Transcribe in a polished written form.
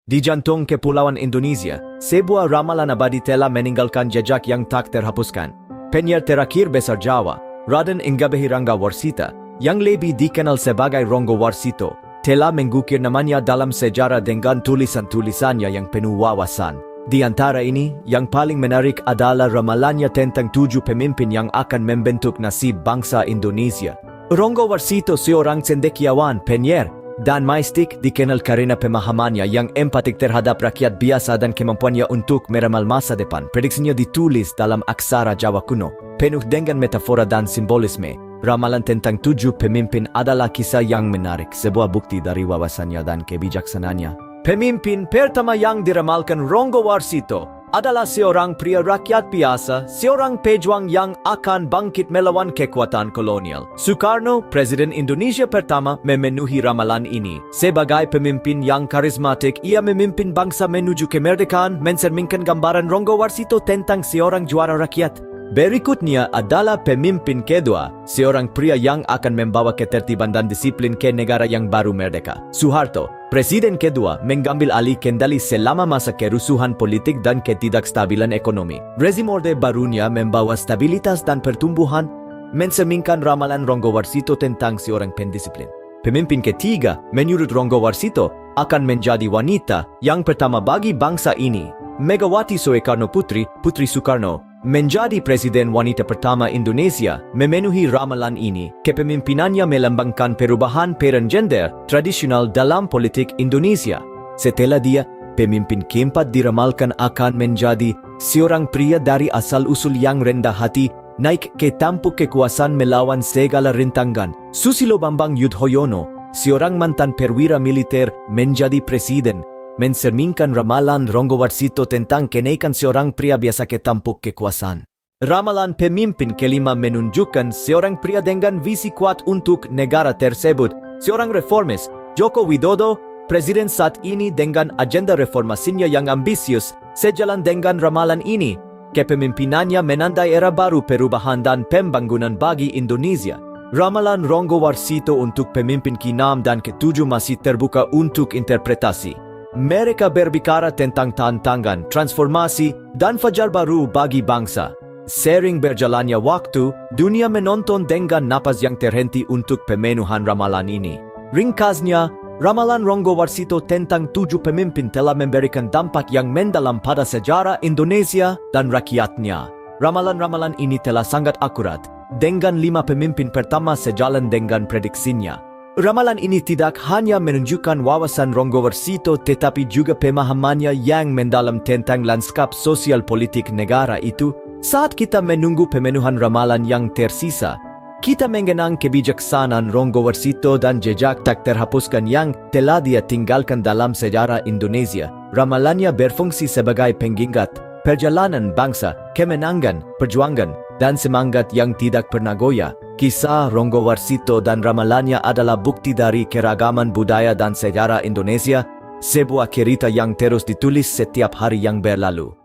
Di jantung Kepulauan Indonesia, sebuah ramalan abadi telah meninggalkan jejak yang tak terhapuskan. Penyair terakhir besar Jawa, Raden Inggabehi Ranggawarsita, yang lebih dikenal sebagai Ronggo Warsito, telah mengukir namanya dalam sejarah dengan tulisan-tulisannya yang penuh wawasan. Di antara ini, yang paling menarik adalah ramalannya tentang 7 pemimpin yang akan membentuk nasib bangsa Indonesia. Ronggo Warsito seorang cendekiawan, penyair, dan maistik dikenal karena pemahamannya yang empatik terhadap rakyat biasa dan kemampuannya untuk meramal masa depan. Prediksinya ditulis dalam aksara Jawa kuno, penuh dengan metafora dan simbolisme. Ramalan tentang 7 pemimpin adalah kisah yang menarik, sebuah bukti dari wawasannya dan kebijaksanaannya. Pemimpin pertama yang diramalkan Ronggo Warsito adalah seorang pria rakyat biasa, seorang pejuang yang akan bangkit melawan kekuatan kolonial. Soekarno, Presiden Indonesia pertama, memenuhi ramalan ini. Sebagai pemimpin yang karismatik, ia memimpin bangsa menuju kemerdekaan, mencerminkan gambaran Ronggo Warsito tentang seorang juara rakyat. Berikutnya adalah pemimpin kedua, seorang pria yang akan membawa ketertiban dan disiplin ke negara yang baru merdeka. Soeharto, Presiden kedua, mengambil alih kendali selama masa kerusuhan politik dan ketidakstabilan ekonomi. Rezim Orde Barunya membawa stabilitas dan pertumbuhan, mencerminkan ramalan Ronggo Warsito tentang seorang pendisiplin. Pemimpin ketiga, menurut Ronggo Warsito, akan menjadi wanita yang pertama bagi bangsa ini. Megawati Soekarno Putri, Putri Soekarno, menjadi presiden wanita pertama Indonesia. Memenuhi ramalan ini, kepemimpinannya melambangkan perubahan peran gender tradisional dalam politik Indonesia. Setelah dia, pemimpin keempat diramalkan akan menjadi seorang pria dari asal-usul yang rendah hati, naik ke tampuk kekuasaan melawan segala rintangan. Susilo Bambang Yudhoyono, seorang mantan perwira militer, menjadi presiden, mencerminkan ramalan Ronggo Warsito tentang kenaikan seorang pria biasa ke tampuk kekuasaan. Ramalan pemimpin kelima menunjukkan seorang pria dengan visi kuat untuk negara tersebut, seorang reformis, Joko Widodo, presiden saat ini dengan agenda reformasinya yang ambisius. Sejalan dengan ramalan ini, kepemimpinannya menandai era baru perubahan dan pembangunan bagi Indonesia. Ramalan Ronggo Warsito untuk pemimpin ke-6 dan ke-7 masih terbuka untuk interpretasi. Mereka berbicara tentang tantangan, transformasi, dan fajar baru bagi bangsa. Sering berjalannya waktu, dunia menonton dengan napas yang terhenti untuk pemenuhan ramalan ini. Ringkasnya, ramalan Ronggo Warsito tentang 7 pemimpin telah memberikan dampak yang mendalam pada sejarah Indonesia dan rakyatnya. Ramalan-ramalan ini telah sangat akurat, dengan 5 pemimpin pertama sejalan dengan prediksinya. Ramalan ini tidak hanya menunjukkan wawasan Ronggo Warsito tetapi juga pemahamannya yang mendalam tentang lanskap sosial politik negara itu. Saat kita menunggu pemenuhan ramalan yang tersisa, kita mengenang kebijaksanaan Ronggo Warsito dan jejak tak terhapuskan yang telah dia tinggalkan dalam sejarah Indonesia. Ramalannya berfungsi sebagai pengingat perjalanan bangsa, kemenangan, perjuangan, dan semangat yang tidak pernah goyah. Kisah Ronggo Warsito dan ramalannya adalah bukti dari keragaman budaya dan sejarah Indonesia, sebuah cerita yang terus ditulis setiap hari yang berlalu.